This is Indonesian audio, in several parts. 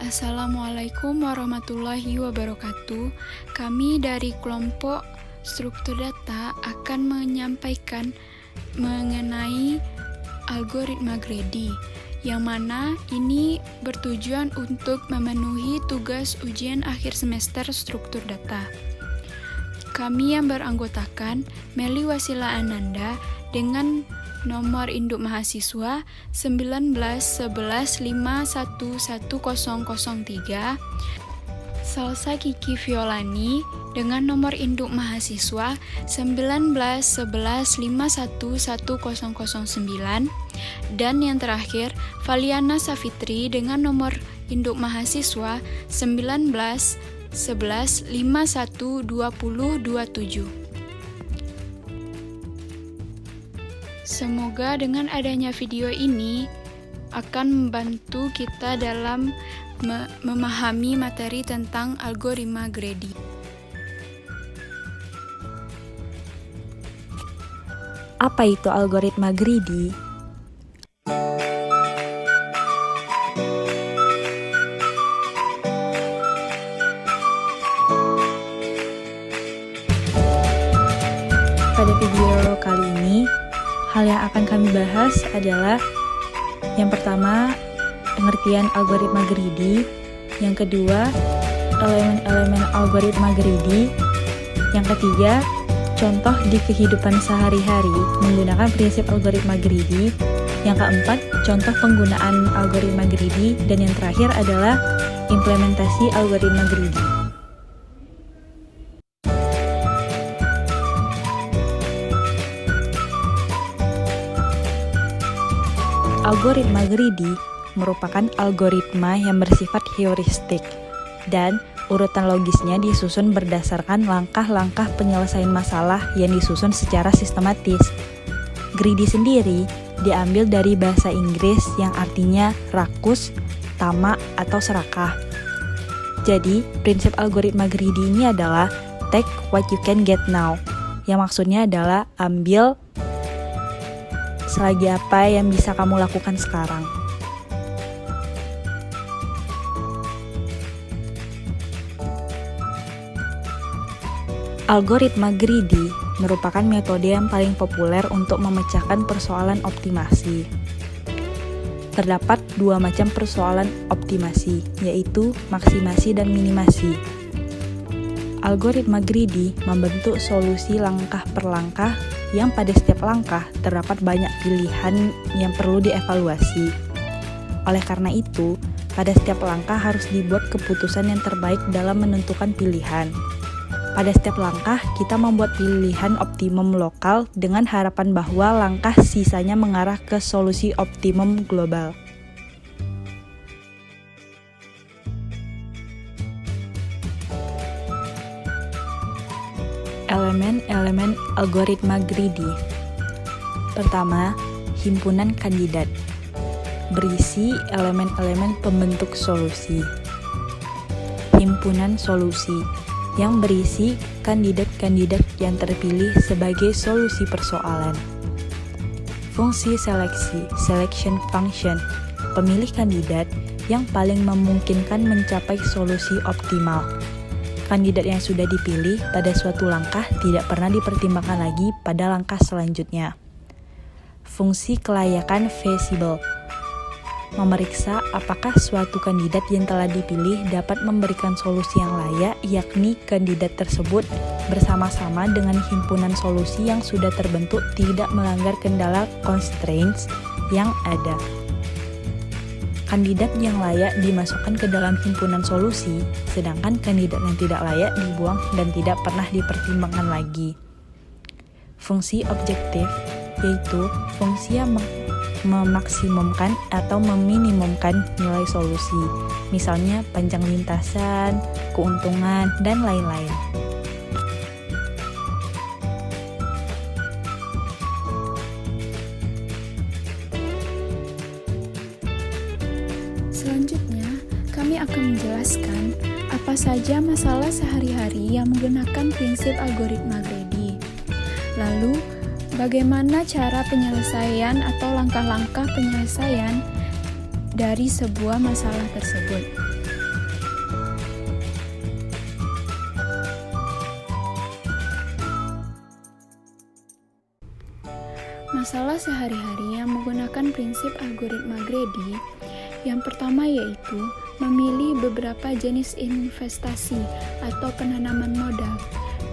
Assalamualaikum warahmatullahi wabarakatuh. Kami dari kelompok struktur data akan menyampaikan mengenai algoritma Grady, yang mana ini bertujuan untuk memenuhi tugas ujian akhir semester struktur data. Kami yang beranggotakan Meli Wasila Ananda dengan nomor induk mahasiswa 1911511003, Salsa Kiki Violani dengan nomor induk mahasiswa 1911511009, dan yang terakhir Valiana Safitri dengan nomor induk mahasiswa 1911512027. Semoga dengan adanya video ini akan membantu kita dalam memahami materi tentang algoritma Grady. Apa itu algoritma Grady? Pada video kali ini, hal yang akan kami bahas adalah yang pertama, pengertian algoritma Grady, yang kedua, elemen-elemen algoritma Grady, yang ketiga, contoh di kehidupan sehari-hari menggunakan prinsip algoritma Grady, yang keempat, contoh penggunaan algoritma Grady, dan yang terakhir adalah implementasi algoritma Grady. Algoritma Grady merupakan algoritma yang bersifat heuristik dan urutan logisnya disusun berdasarkan langkah-langkah penyelesaian masalah yang disusun secara sistematis. Grady sendiri diambil dari bahasa Inggris yang artinya rakus, tamak, atau serakah. Jadi, prinsip algoritma Grady ini adalah take what you can get now, yang maksudnya adalah ambil selagi apa yang bisa kamu lakukan sekarang. Algoritma Grady merupakan metode yang paling populer untuk memecahkan persoalan optimasi. Terdapat dua macam persoalan optimasi, yaitu maksimasi dan minimasi. Algoritma Grady membentuk solusi langkah per langkah yang pada setiap langkah terdapat banyak pilihan yang perlu dievaluasi. Oleh karena itu, pada setiap langkah harus dibuat keputusan yang terbaik dalam menentukan pilihan. Pada setiap langkah, kita membuat pilihan optimum lokal dengan harapan bahwa langkah sisanya mengarah ke solusi optimum global. Elemen-elemen algoritma Grady. Pertama, himpunan kandidat. Berisi elemen-elemen pembentuk solusi. Himpunan solusi yang berisi kandidat-kandidat yang terpilih sebagai solusi persoalan. Fungsi seleksi, selection function, pemilih kandidat yang paling memungkinkan mencapai solusi optimal. Kandidat yang sudah dipilih pada suatu langkah tidak pernah dipertimbangkan lagi pada langkah selanjutnya. Fungsi kelayakan feasible, memeriksa apakah suatu kandidat yang telah dipilih dapat memberikan solusi yang layak, yakni kandidat tersebut bersama-sama dengan himpunan solusi yang sudah terbentuk tidak melanggar kendala constraints yang ada. Kandidat yang layak dimasukkan ke dalam himpunan solusi, sedangkan kandidat yang tidak layak dibuang dan tidak pernah dipertimbangkan lagi. Fungsi objektif, yaitu fungsi yang memaksimumkan atau meminimumkan nilai solusi, misalnya panjang lintasan, keuntungan, dan lain-lain. Selanjutnya, kami akan menjelaskan apa saja masalah sehari-hari yang menggunakan prinsip algoritma Grady. Lalu, bagaimana cara penyelesaian atau langkah-langkah penyelesaian dari sebuah masalah tersebut. Masalah sehari-hari yang menggunakan prinsip algoritma Grady, yang pertama yaitu memilih beberapa jenis investasi atau penanaman modal.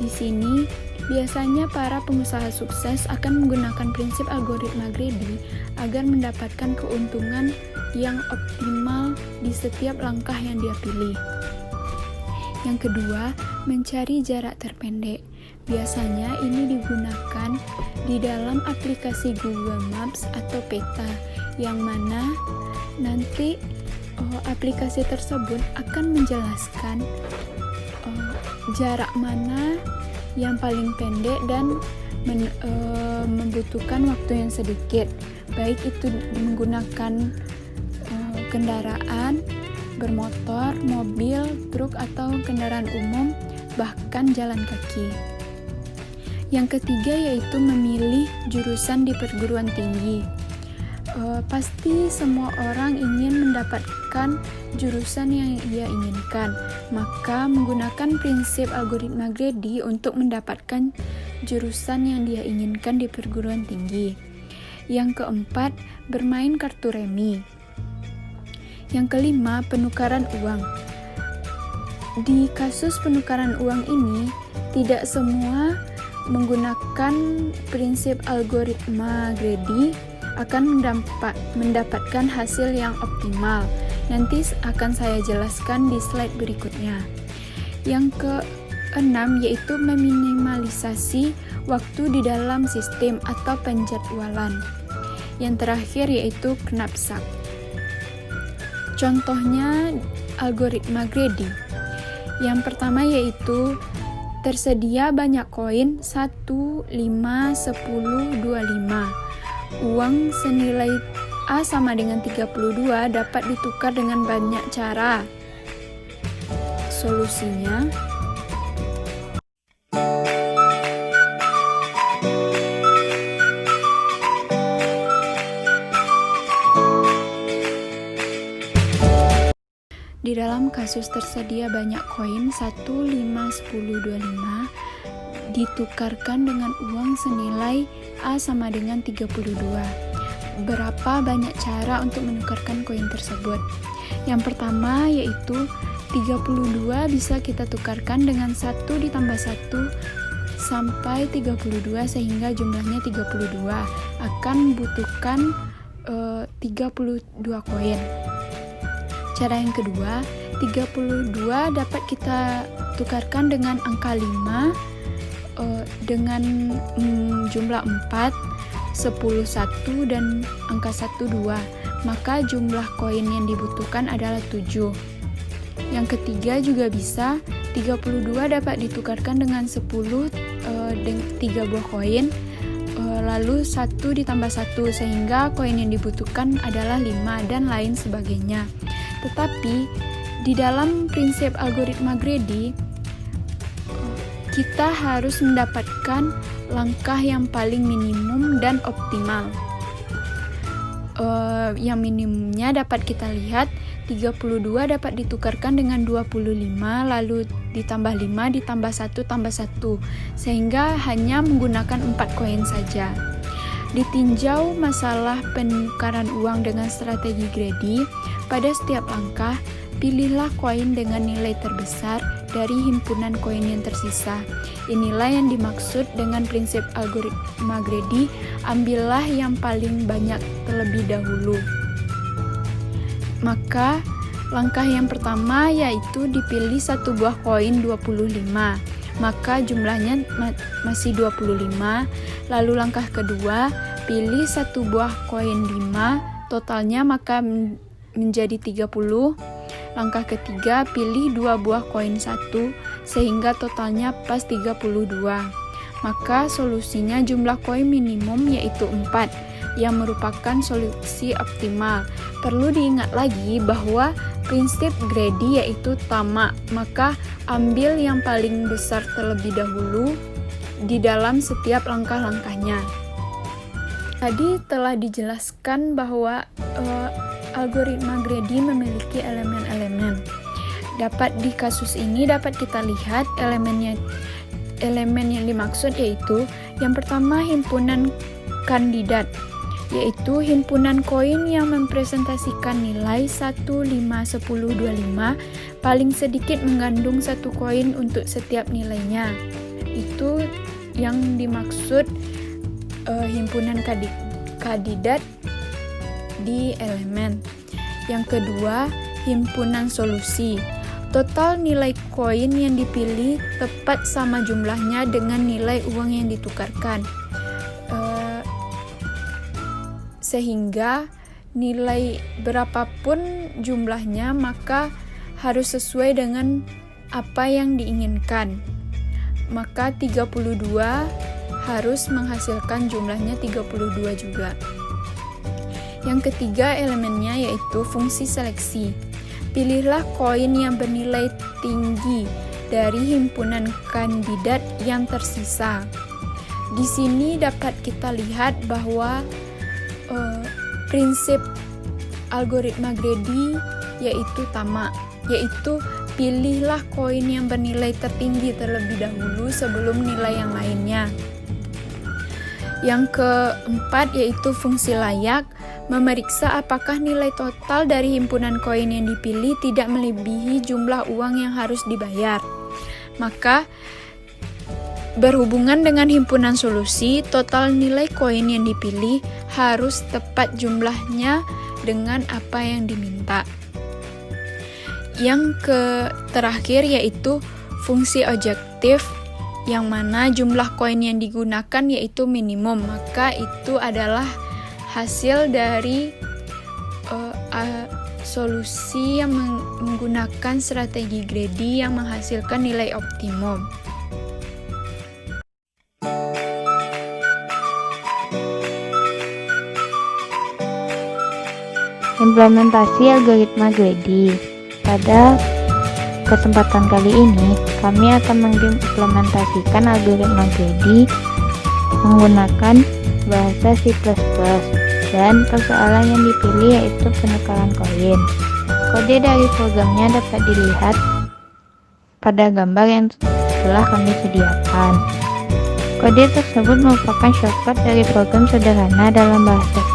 Di sini, biasanya para pengusaha sukses akan menggunakan prinsip algoritma Grady agar mendapatkan keuntungan yang optimal di setiap langkah yang dia pilih. Yang kedua, mencari jarak terpendek. Biasanya ini digunakan di dalam aplikasi Google Maps atau peta, yang mana nanti aplikasi tersebut akan menjelaskan jarak mana yang paling pendek dan membutuhkan waktu yang sedikit, baik itu menggunakan kendaraan bermotor, mobil, truk, atau kendaraan umum, bahkan jalan kaki. Yang ketiga yaitu memilih jurusan di perguruan tinggi. Pasti semua orang ingin mendapatkan jurusan yang ia inginkan, maka menggunakan prinsip algoritma Grady untuk mendapatkan jurusan yang dia inginkan di perguruan tinggi. Yang keempat, bermain kartu remi. Yang kelima, penukaran uang. Di kasus penukaran uang ini, tidak semua menggunakan prinsip algoritma Grady akan mendapatkan hasil yang optimal. Nanti akan saya jelaskan di slide berikutnya. Yang keenam yaitu meminimalisasi waktu di dalam sistem atau penjadwalan. Yang terakhir yaitu knapsak. Contohnya algoritma Grady. Yang pertama yaitu tersedia banyak koin 1, 5, 10, 25. Uang senilai A sama dengan 32 dapat ditukar dengan banyak cara. Solusinya, di dalam kasus tersedia banyak koin 1, 5, 10, 25 ditukarkan dengan uang senilai A sama dengan 32. Berapa banyak cara untuk menukarkan koin tersebut? Yang pertama yaitu 32 bisa kita tukarkan dengan 1 ditambah 1 sampai 32 sehingga jumlahnya 32. Akan membutuhkan 32 koin. Cara yang kedua, 32 dapat kita tukarkan dengan angka 5 dengan jumlah 4, 10 1 dan angka 1 2. Maka jumlah koin yang dibutuhkan adalah 7. Yang ketiga juga bisa, 32 dapat ditukarkan dengan 10 3 buah koin, lalu 1 ditambah 1 sehingga koin yang dibutuhkan adalah 5 dan lain sebagainya. Tetapi di dalam prinsip algoritma Grady kita harus mendapatkan langkah yang paling minimum dan optimal. Yang minimumnya dapat kita lihat 32 dapat ditukarkan dengan 25 lalu ditambah 5 ditambah 1 tambah 1 sehingga hanya menggunakan 4 koin saja. Ditinjau masalah penukaran uang dengan strategi Grady, pada setiap langkah pilihlah koin dengan nilai terbesar dari himpunan koin yang tersisa. Inilah yang dimaksud dengan prinsip algoritma Grady, ambillah yang paling banyak terlebih dahulu. Maka langkah yang pertama yaitu dipilih satu buah koin 25. Maka jumlahnya masih 25. Lalu langkah kedua, pilih satu buah koin 5, totalnya maka menjadi 30. Langkah ketiga, pilih 2 buah koin 1 sehingga totalnya pas 32. Maka solusinya jumlah koin minimum yaitu 4 yang merupakan solusi optimal. Perlu diingat lagi bahwa prinsip Grady yaitu tamak, maka ambil yang paling besar terlebih dahulu di dalam setiap langkah-langkahnya. Tadi telah dijelaskan bahwa algoritma Grady memiliki elemen-elemen. Di kasus ini dapat kita lihat elemen yang dimaksud yaitu yang pertama himpunan kandidat, yaitu himpunan koin yang mempresentasikan nilai 1, 5, 10, 25 paling sedikit mengandung satu koin untuk setiap nilainya. Itu yang dimaksud himpunan kandidat di elemen. Yang kedua, himpunan solusi. Total nilai koin yang dipilih tepat sama jumlahnya dengan nilai uang yang ditukarkan. Sehingga nilai berapapun jumlahnya maka harus sesuai dengan apa yang diinginkan. Maka 32 harus menghasilkan jumlahnya 32 juga. Yang ketiga elemennya yaitu fungsi seleksi. Pilihlah koin yang bernilai tinggi dari himpunan kandidat yang tersisa. Di sini dapat kita lihat bahwa prinsip algoritma Grady yaitu tamak, yaitu pilihlah koin yang bernilai tertinggi terlebih dahulu sebelum nilai yang lainnya. Yang keempat yaitu fungsi layak, memeriksa apakah nilai total dari himpunan koin yang dipilih tidak melebihi jumlah uang yang harus dibayar. Maka berhubungan dengan himpunan solusi, total nilai koin yang dipilih harus tepat jumlahnya dengan apa yang diminta. Yang terakhir yaitu fungsi objektif, yang mana jumlah koin yang digunakan yaitu minimum, maka itu adalah hasil dari solusi yang menggunakan strategi Grady yang menghasilkan nilai optimum. Implementasi algoritma Grady. Pada kesempatan kali ini, kami akan mengimplementasikan algoritma Grady menggunakan bahasa C++ dan persoalan yang dipilih yaitu penukaran koin. Kode dari programnya dapat dilihat pada gambar yang telah kami sediakan. Kode tersebut merupakan shortcut dari program sederhana dalam bahasa C++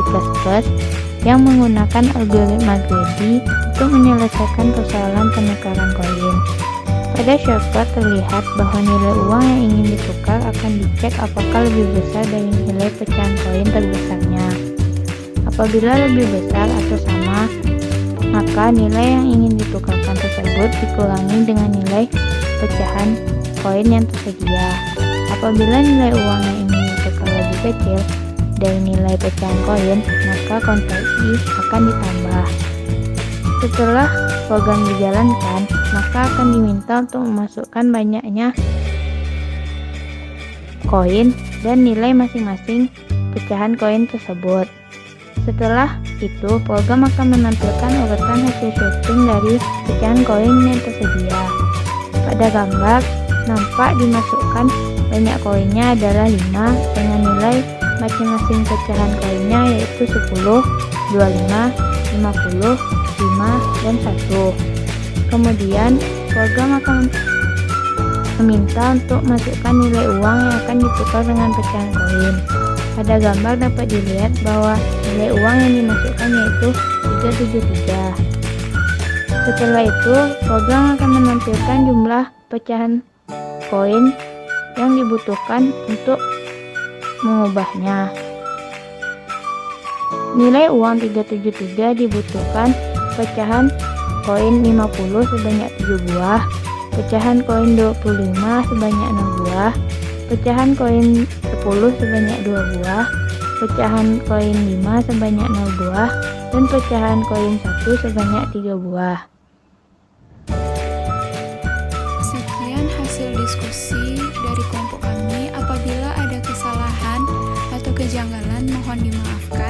yang menggunakan algoritma Grady untuk menyelesaikan persoalan penukaran koin. Pada shortcut terlihat bahwa nilai uang yang ingin ditukar akan dicek apakah lebih besar dari nilai pecahan koin terbesarnya. Apabila lebih besar atau sama, maka nilai yang ingin ditukarkan tersebut dikurangi dengan nilai pecahan koin yang tersedia. Apabila nilai uang yang ingin ditukar lebih kecil dari nilai pecahan koin, maka konversi akan ditambah. Setelah program dijalankan, maka akan diminta untuk memasukkan banyaknya koin dan nilai masing-masing pecahan koin tersebut. Setelah itu, program akan menampilkan urutan hasil sorting dari pecahan koin yang tersedia. Pada gambar, nampak dimasukkan banyak koinnya adalah 5 dengan nilai masing-masing pecahan koinnya yaitu 10, 25, 50, 5, dan 1. Kemudian program akan meminta untuk masukkan nilai uang yang akan ditukar dengan pecahan koin. Pada gambar dapat dilihat bahwa nilai uang yang dimasukkan yaitu 373. Setelah itu, program akan menampilkan jumlah pecahan koin yang dibutuhkan untuk mengubahnya. Nilai uang 373 dibutuhkan pecahan koin 50 sebanyak 7 buah, pecahan koin 25 sebanyak 6 buah, pecahan koin 10 sebanyak 2 buah, pecahan koin 5 sebanyak 0 buah, dan pecahan koin 1 sebanyak 3 buah. Sekian hasil diskusi dari kelompok kami. Apabila ada kesalahan atau kejanggalan mohon dimaafkan.